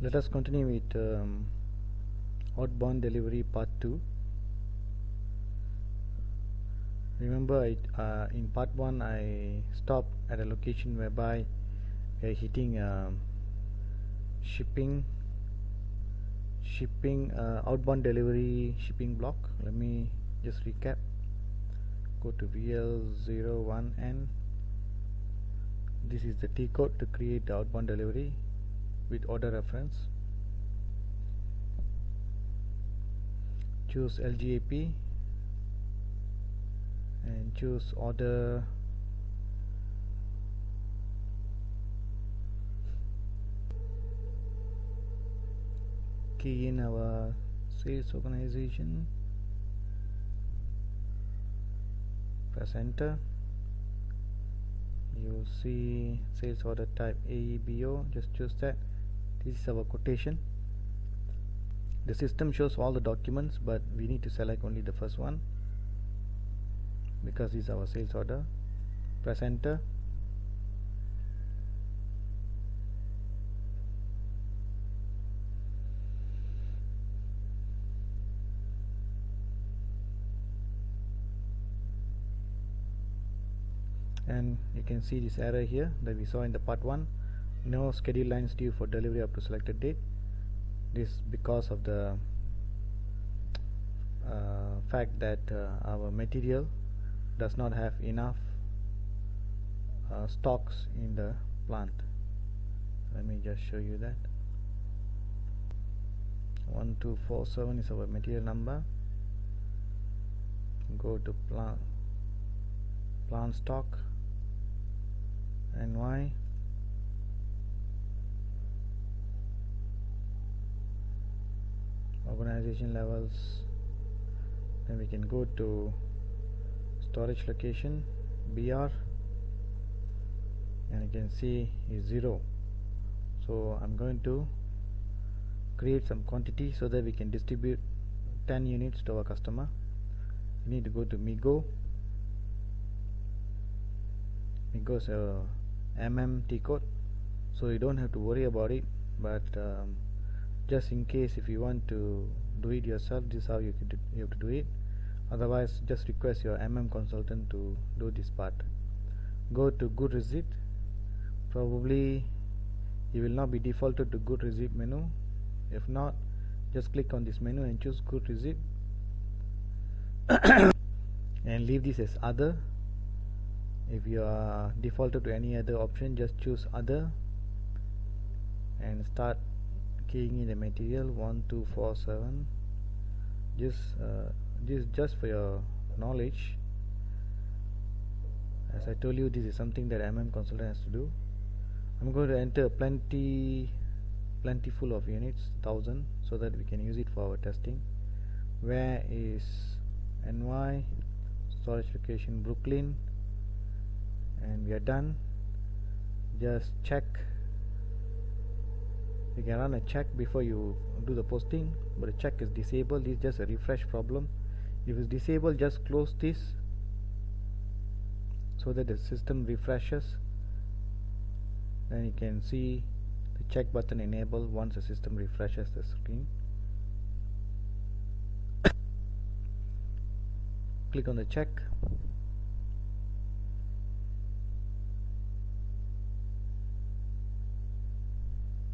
Let us continue with outbound delivery part 2. Remember, in part 1 I stopped at a location whereby we are hitting shipping outbound delivery shipping block. Let me just recap. Go to VL01N. This is the T code to create the outbound delivery with order reference. Choose LGAP and choose order key in our sales organization, press enter. You will see sales order type AEBO. Just choose that. This is our quotation. The system shows all the documents, but we need to select only the first one because this is our sales order. Press enter. And you can see this error here that we saw in the part 1. No schedule lines due for delivery up to selected date. This because of the fact that our material does not have enough stocks in the plant. Let me just show you that. 1247 is our material number. Go to plant stock, NY, organization levels. Then we can go to storage location, BR, and you can see is 0. So I'm going to create some quantity so that we can distribute 10 units to our customer. We need to go to MIGO. MIGO is a T code, so you don't have to worry about it, but just in case if you want to do it yourself, this is how you have to do it. Otherwise, just request your consultant to do this part. Go to good receipt. Probably you will not be defaulted to good receipt menu. If not, just click on this menu and choose good receipt and leave this as other. If you are defaulted to any other option, just choose other and start keying in the material 1247. Just for your knowledge, as I told you, this is something that consultant has to do. I'm going to enter plentiful of units, 1000, so that we can use it for our testing. Where is NY? Storage location Brooklyn, and we are done. Just check. You can run a check before you do the posting, but the check is disabled. This is just a refresh problem. If it's disabled, just close this so that the system refreshes. Then you can see the check button enabled once the system refreshes the screen. Click on the check.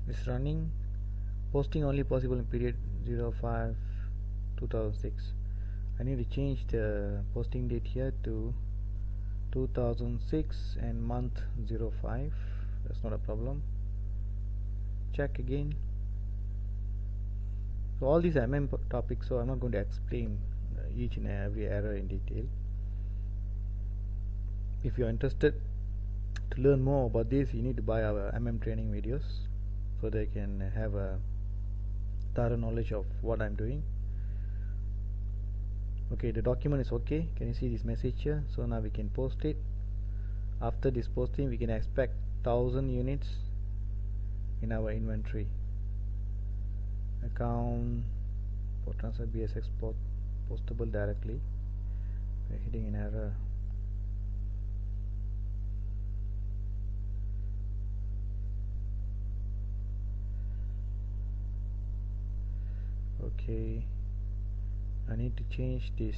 It's running. Posting only possible in period 05/2006. I need to change the posting date here to 2006 and month 05. That's not a problem. Check again. So all these are topics, so I'm not going to explain each and every error in detail. If you're interested to learn more about this, you need to buy our training videos so they can have a thorough knowledge of what I'm doing. Okay, the document is okay. Can you see this message here? So now we can post it. After this posting, we can expect 1000 units in our inventory. Account for transfer BS export postable directly. We're hitting an error. okay. I need to change this.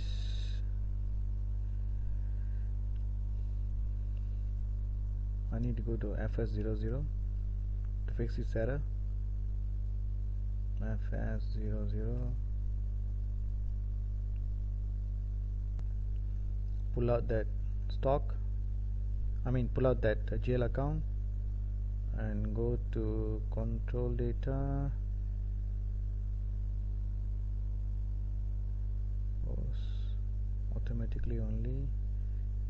I need to go to FS00 to fix this error. FS00, pull out that pull out that GL account and go to control data, automatically only,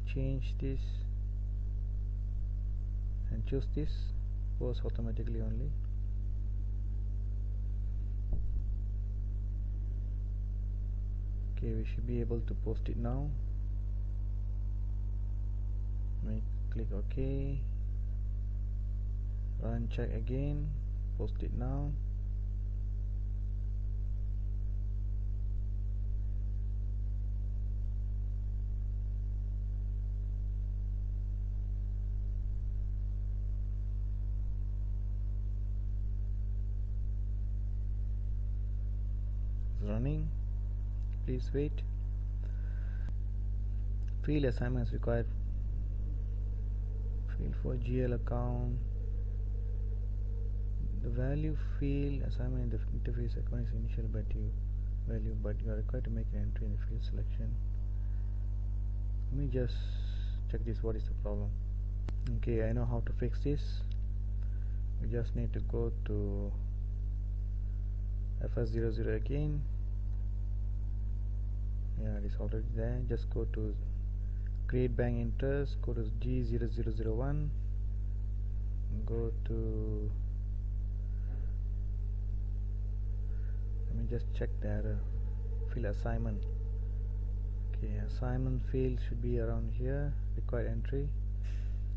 change this and choose this, post automatically only. Okay, we should be able to post it now. Click OK, run check again, post it now. It's running, please wait. Field assignments required. Field for GL account, the value field assignment in the interface account is initial value, but you are required to make an entry in the field selection. Let me just check this, what is the problem. Okay, I know how to fix this. We just need to go to FS00 again. Yeah, it is already there. Just go to create bank interest, go to G0001, go to, let me just check the error, field assignment. Okay, assignment field should be around here, required entry.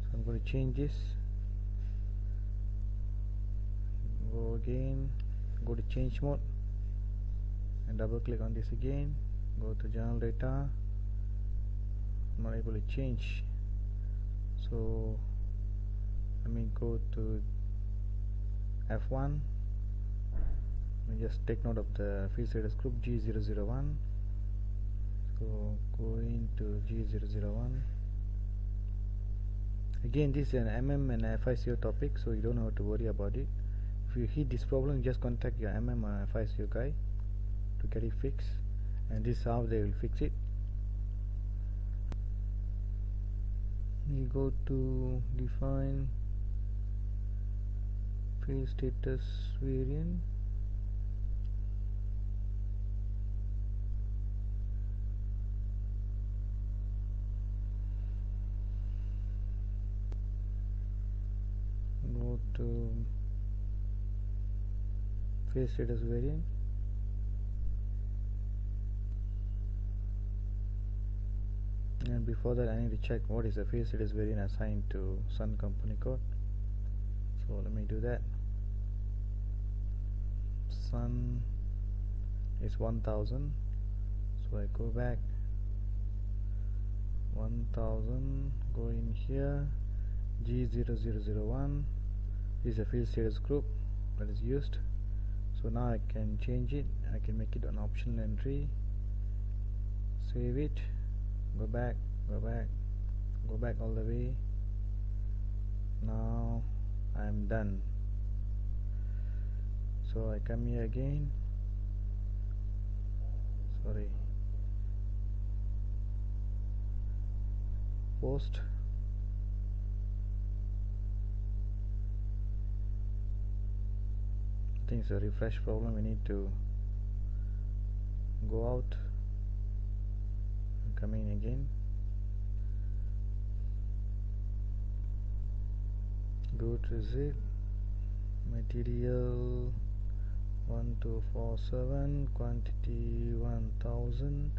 So I'm going to change this, go again, go to change mode and double click on this again, go to general data. I'm not able to change, so let me go to F1. Let me just take note of the field status group G001. So go into G001. Again, this is an MM and FICO topic, so you don't have to worry about it. If you hit this problem, just contact your MM or FICO guy to get it fixed, and this is how they will fix it. We go to define field status variant. Go to field status variant. And before that, I need to check what is the field status variant assigned to Sun company code. So let me do that. Sun is 1000, so I go back 1000, go in here, G0001 is a field status group that is used. So now I can change it, I can make it an optional entry, save it, go back all the way. Now I'm done. So I come here again, post, I think it's a refresh problem. We need to go out and come in again. Go to zip, material 1247, quantity 1000,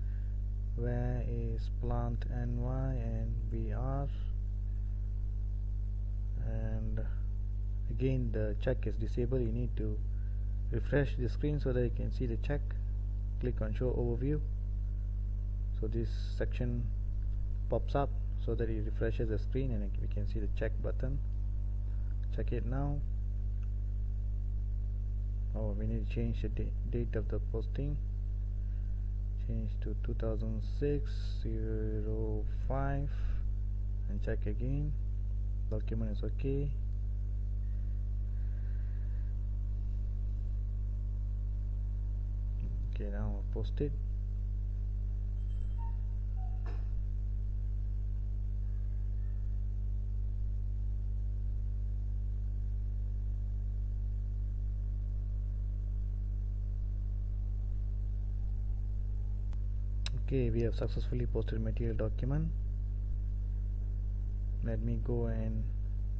where is plant NY and BR, and again the check is disabled. You need to refresh the screen so that you can see the check. Click on show overview, so this section pops up so that it refreshes the screen and we can see the check button. Check it now. Oh, we need to change the date of the posting. Change to 2006-05 and check again. Document is okay. Okay, now I'll post it. Okay, we have successfully posted material document. Let me go and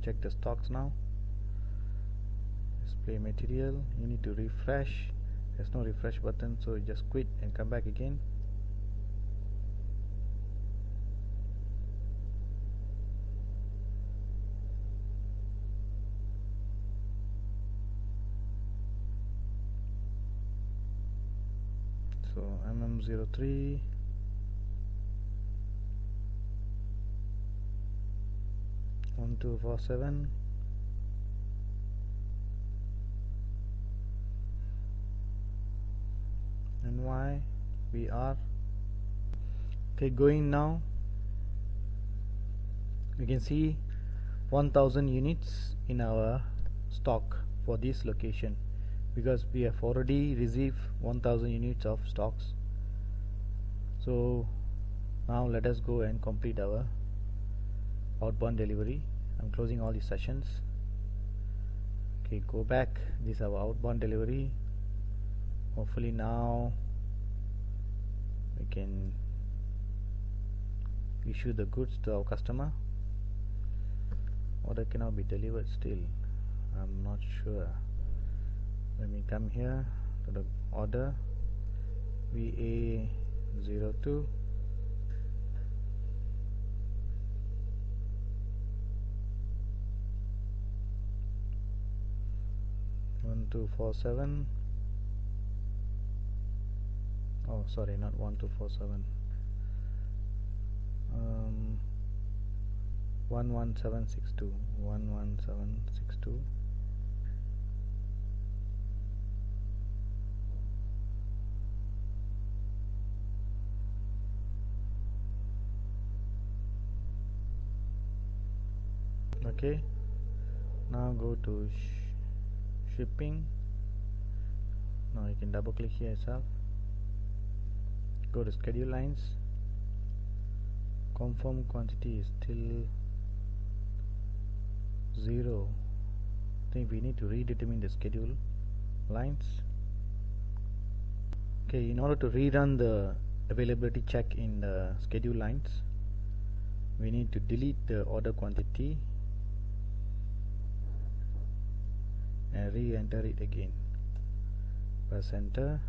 check the stocks now. Display material. You need to refresh. There's no refresh button, so just quit and come back again. So MM03 1247 NY VR. Okay, going now. We can see 1000 units in our stock for this location, because we have already received 1000 units of stocks. So now let us go and complete our outbound delivery. I'm closing all these sessions. Okay, go back. This is our outbound delivery. Hopefully now we can issue the goods to our customer. Order cannot be delivered still. I'm not sure. Let me come here to the order VA02. One 247. Oh, sorry, not 1247. 11762. 11762. Okay, now go to shipping. Now you can double click here itself. Go to schedule lines. Confirm quantity is still 0. I think we need to redetermine the schedule lines. Okay, in order to rerun the availability check in the schedule lines, we need to delete the order quantity and re-enter it again. Press enter.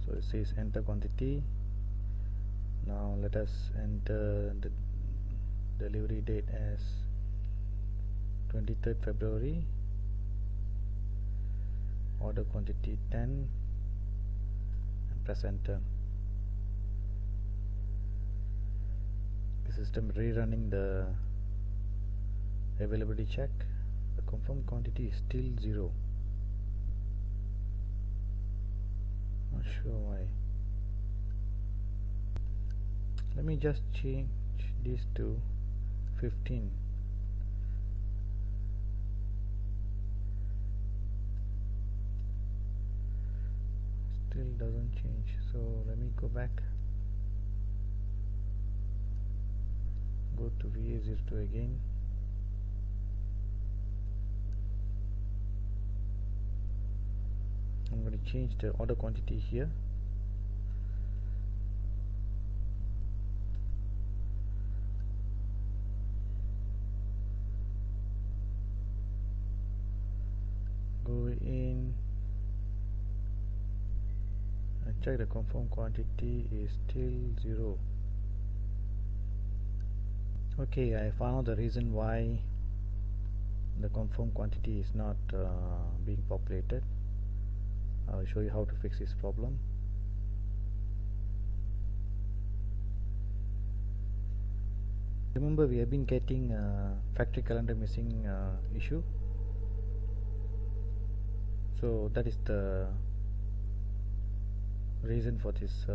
So it says enter quantity. Now let us enter the delivery date as 23rd February. Order quantity 10 and press enter. The system rerunning the availability check. The confirmed quantity is still 0. Not sure why. Let me just change this to 15. Still doesn't change, so let me go back. Go to VA02 again. I'm going to change the order quantity here. Go in and check the confirmed quantity is still 0. Okay, I found the reason why the confirmed quantity is not being populated. I'll show you how to fix this problem. Remember, we have been getting factory calendar missing issue. So that is the reason for this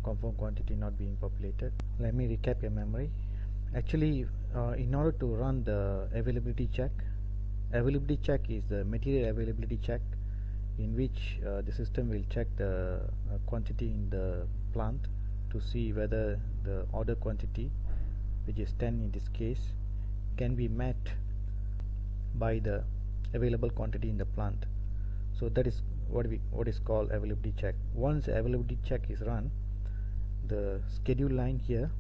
confirmed quantity not being populated. Let me recap your memory. Actually, in order to run the availability check is the material availability check, in which the system will check the quantity in the plant to see whether the order quantity, which is 10 in this case, can be met by the available quantity in the plant. So that is what is called availability check. Once the availability check is run, the schedule line here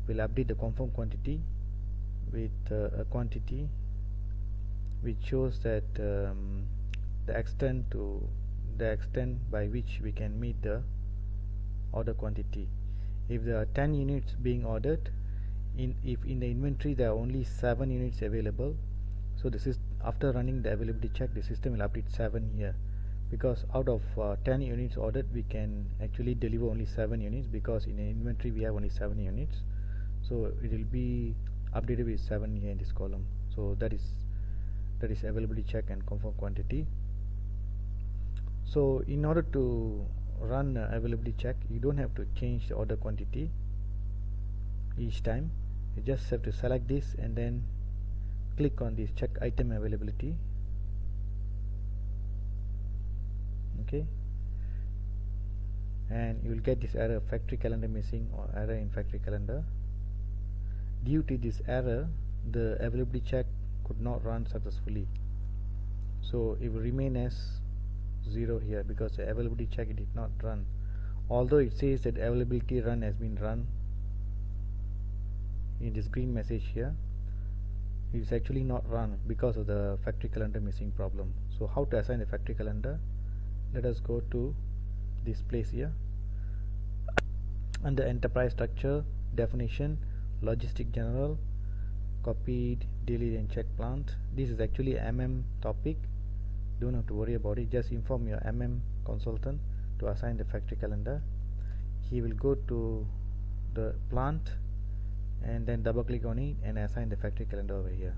will update the confirmed quantity with a quantity which shows that the extent by which we can meet the order quantity. If there are 10 units being ordered, if in the inventory there are only 7 units available, so after running the availability check, the system will update 7 here, because out of 10 units ordered, we can actually deliver only 7 units, because in the inventory we have only 7 units. So it will be updated with 7 here in this column. So that is availability check and confirmed quantity. So in order to run availability check, you don't have to change the order quantity each time. You just have to select this and then click on this check item availability. Okay, and you will get this error, factory calendar missing or error in factory calendar. Due to this error, the availability check could not run successfully, so it will remain as 0 here, because the availability check did not run. Although it says that availability run has been run in this green message here, it is actually not run because of the factory calendar missing problem. So how to assign the factory calendar? Let us go to this place here. Under enterprise structure, definition, logistic general, copied, delete and check plant. This is actually topic. Don't have to worry about it. Just inform your consultant to assign the factory calendar. He will go to the plant and then double click on it and assign the factory calendar over here.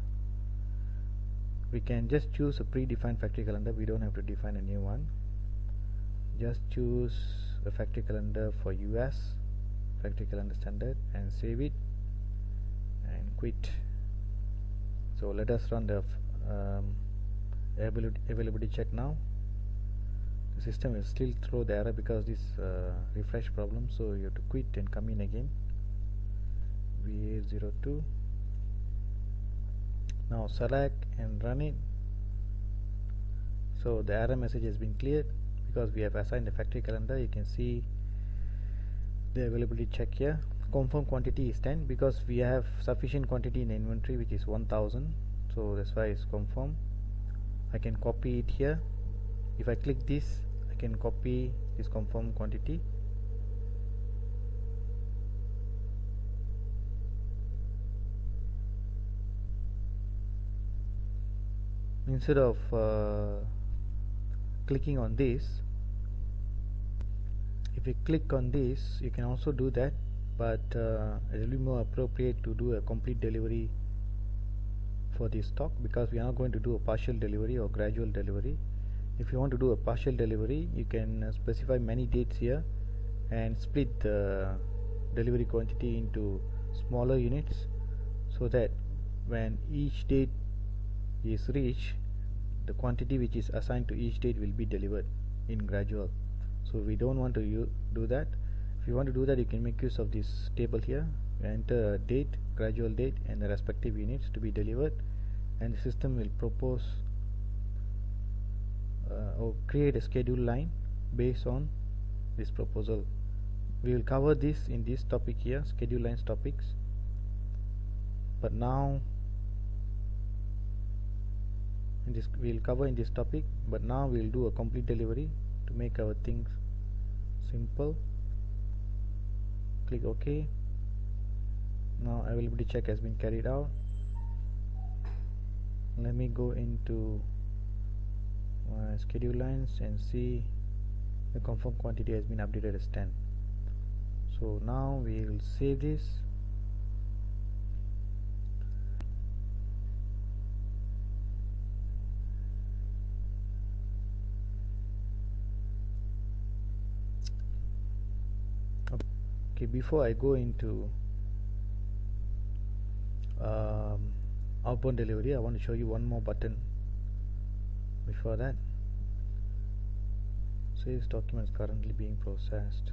We can just choose a predefined factory calendar. We don't have to define a new one. Just choose a factory calendar for US, factory calendar standard, and save it and quit. So let us run the availability check now. The system will still throw the error because this refresh problem, so you have to quit and come in again. VA02. Now select and run it. So the error message has been cleared because we have assigned the factory calendar. You can see the availability check here. Confirmed quantity is 10 because we have sufficient quantity in the inventory, which is 1000, so that's why it's confirmed. I can copy it here. If I click this, I can copy this confirmed quantity. Instead of clicking on this, if you click on this, you can also do that, but it will be more appropriate to do a complete delivery for this stock, because we are not going to do a partial delivery or gradual delivery. If you want to do a partial delivery, you can specify many dates here and split the delivery quantity into smaller units, so that when each date is reached, the quantity which is assigned to each date will be delivered in gradual. So we don't want to do that. If you want to do that, you can make use of this table here. You enter a date, gradual date, and the respective units to be delivered, and the system will propose or create a schedule line based on this proposal. We will cover this in this topic here, schedule lines topics, but now we will cover in this topic, but now we will do a complete delivery to make our things simple. Click OK. Now availability check has been carried out. Let me go into my schedule lines and see the confirmed quantity has been updated as 10. So now we will save this. Okay, before I go into outbound delivery, I want to show you one more button. Before that, sales documents currently being processed.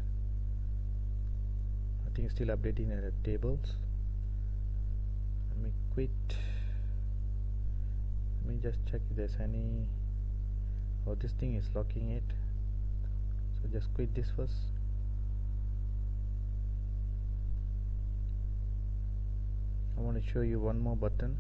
I think it's still updating the tables. Let me quit. Let me just check if there's any. Oh, this thing is locking it, so just quit this first. I want to show you one more button.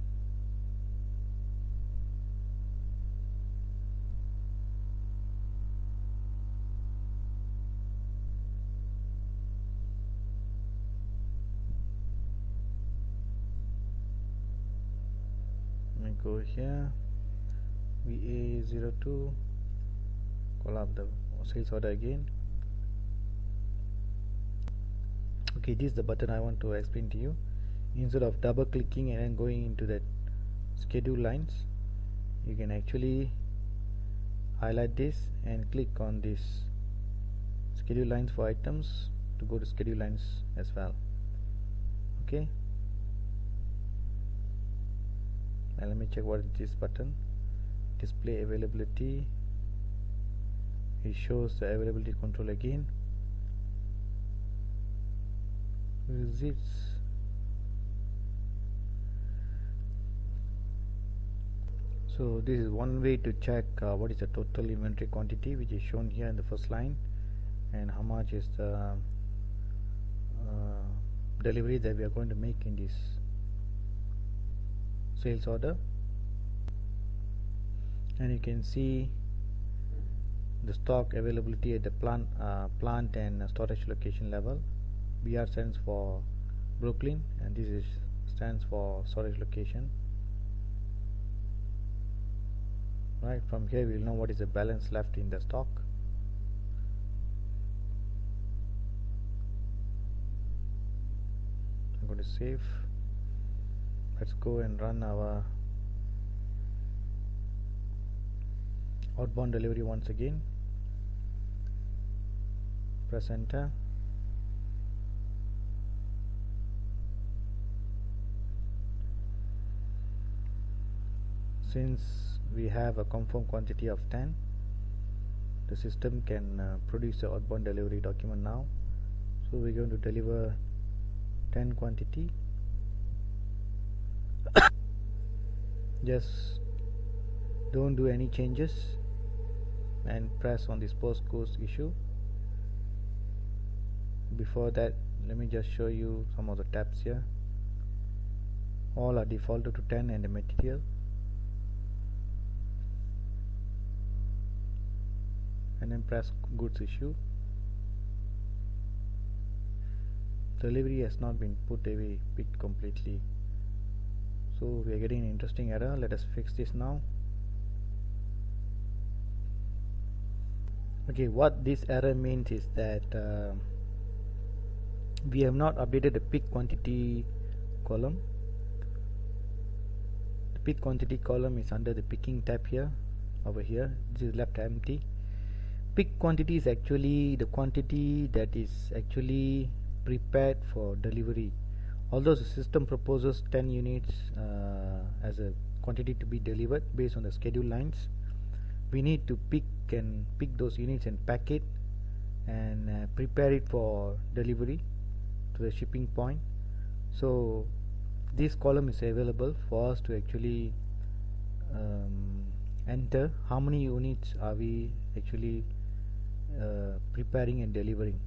Let me go here, VA02, call up the sales order again. Okay, this is the button I want to explain to you. Instead of double clicking and then going into that schedule lines, you can actually highlight this and click on this schedule lines for items to go to schedule lines as well. Okay, and let me check what is this button. Display availability. It shows the availability control again. Receipts. So this is one way to check what is the total inventory quantity, which is shown here in the first line, and how much is the delivery that we are going to make in this sales order. And you can see the stock availability at the plant and storage location level. BR stands for Brooklyn, and this stands for storage location. Right, from here we will know what is the balance left in the stock. I'm going to save. Let's go and run our outbound delivery once again. Press enter. Since we have a confirmed quantity of 10, the system can produce the outbound delivery document now. So we're going to deliver 10 quantity. Just don't do any changes and press on this post course issue. Before that, let me just show you some of the tabs here. All are defaulted to 10 and the material. And then press goods issue. Delivery has not been put away, picked completely. So we are getting an interesting error. Let us fix this now. Okay, what this error means is that we have not updated the pick quantity column. The pick quantity column is under the picking tab here. Over here, this is left empty. Pick quantity is actually the quantity that is actually prepared for delivery. Although the system proposes 10 units as a quantity to be delivered based on the schedule lines, we need to pick those units and pack it and prepare it for delivery to the shipping point. So this column is available for us to actually enter how many units are we actually preparing and delivering.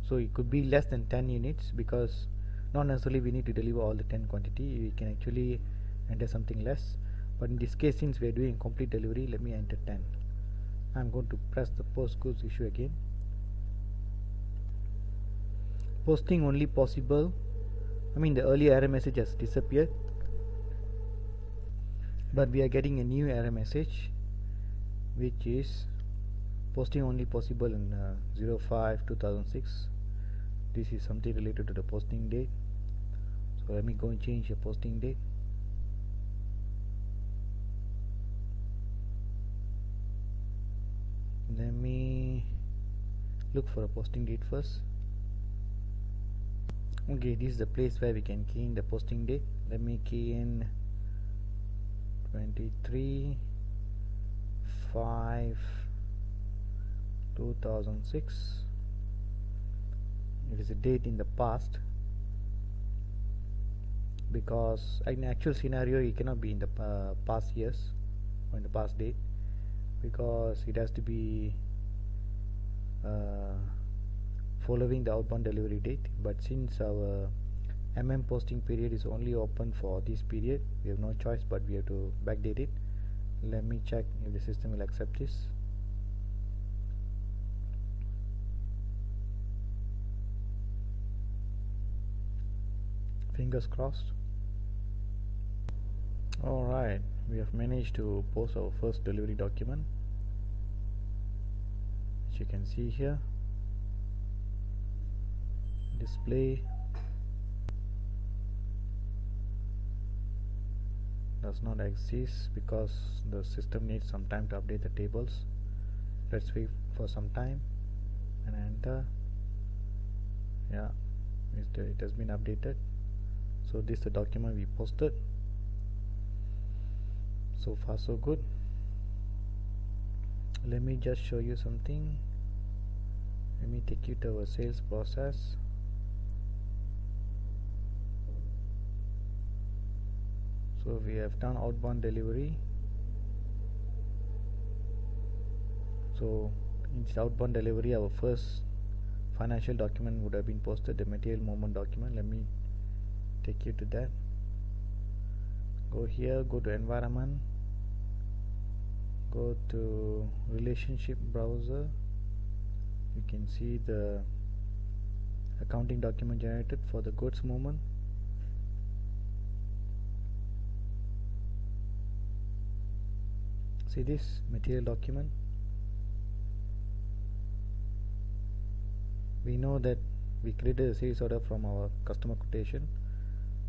So it could be less than 10 units, because not necessarily we need to deliver all the 10 quantity. We can actually enter something less, but in this case, since we are doing complete delivery, let me enter 10. I'm going to press the post goods issue again. Posting only possible. The earlier error message has disappeared, but we are getting a new error message, which is posting only possible in 05/2006. This is something related to the posting date. So let me go and change the posting date. Let me look for a posting date first. Okay, this is the place where we can key in the posting date. Let me key in 23/5/2006. It is a date in the past, because in actual scenario it cannot be in the past years or in the past date, because it has to be following the outbound delivery date. But since our posting period is only open for this period, we have no choice but we have to backdate it. Let me check if the system will accept this. Fingers crossed. Alright, we have managed to post our first delivery document, which you can see here. Display does not exist because the system needs some time to update the tables. Let's wait for some time and enter. Yeah, it has been updated. So this is the document we posted. So far so good. Let me just show you something. Let me take you to our sales process. So we have done outbound delivery. So in this outbound delivery, our first financial document would have been posted, the material movement document. Let me take you to that. Go here, go to environment, go to relationship browser. You can see the accounting document generated for the goods movement. See this material document. We know that we created a sales order from our customer quotation.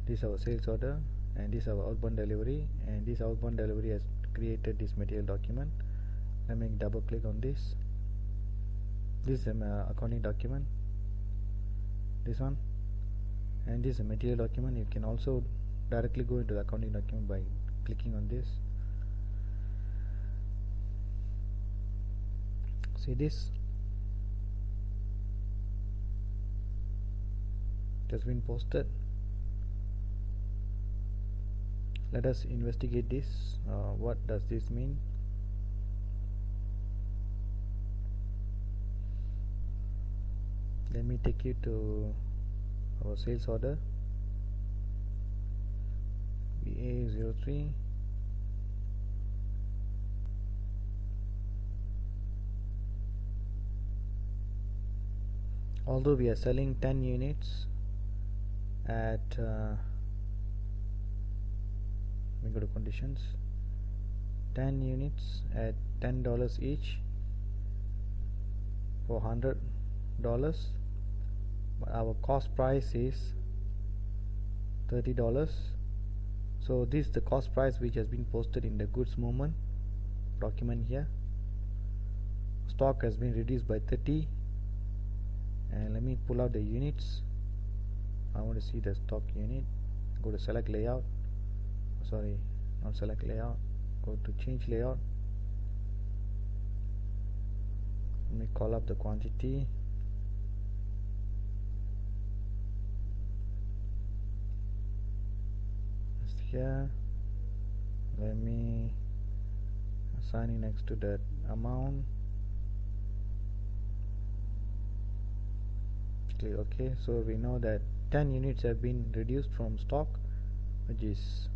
This is our sales order, and this is our outbound delivery, and this outbound delivery has created this material document. Let me double click on this. This is an accounting document, this one, and this is a material document. You can also directly go into the accounting document by clicking on this. See this, it has been posted. Let us investigate this. What does this mean? Let me take you to our sales order BA03. Although we are selling 10 units at we go to conditions, 10 units at $10 each for $100, but our cost price is $30. So this is the cost price which has been posted in the goods movement document here. Stock has been reduced by 30, and let me pull out the units. I want to see the stock unit. Go to select layout, sorry, not select layout, go to change layout. Let me call up the quantity. It's here. Let me assign it next to that amount. Click OK. So we know that 10 units have been reduced from stock, which is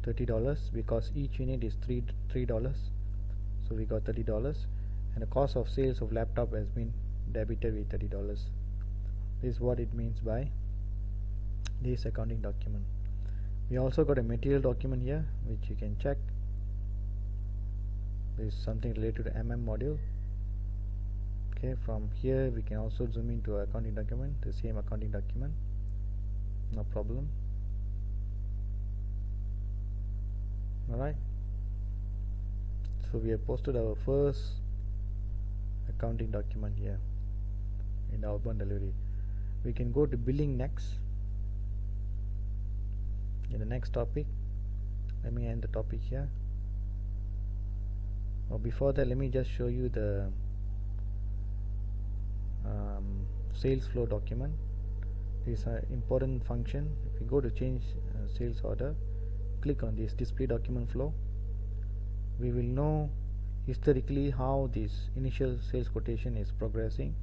$30, because each unit is $3. So we got $30, and the cost of sales of laptop has been debited with $30. This is what it means by this accounting document. We also got a material document here, which you can check. There is something related to module. Okay, from here we can also zoom into accounting document, the same accounting document, no problem. Alright, so we have posted our first accounting document here in the outbound delivery. We can go to billing next. In the next topic, let me end the topic here. Before that, let me just show you the sales flow document. This is an important function. If you go to change sales order, click on this display document flow. We will know historically how this initial sales quotation is progressing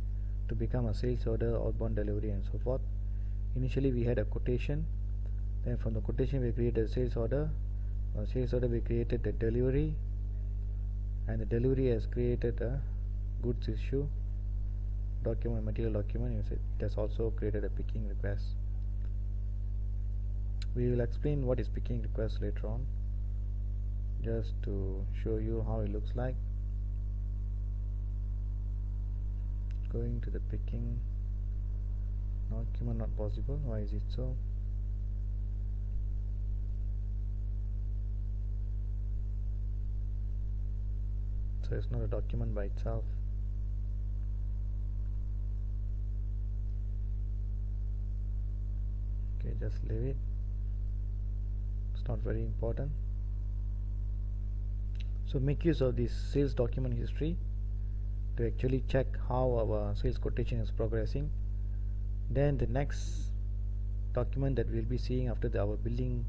to become a sales order, outbound delivery, and so forth. Initially we had a quotation, then from the quotation we created a sales order. From sales order we created the delivery, and the delivery has created a goods issue document, material document. It has also created a picking request. We will explain what is picking request later on, just to show you how it looks like. Going to the picking document, not possible. Why is it so? So it's not a document by itself. Okay, just leave it. It's not very important. So make use of this sales document history to actually check how our sales quotation is progressing. Then the next document that we'll be seeing after our billing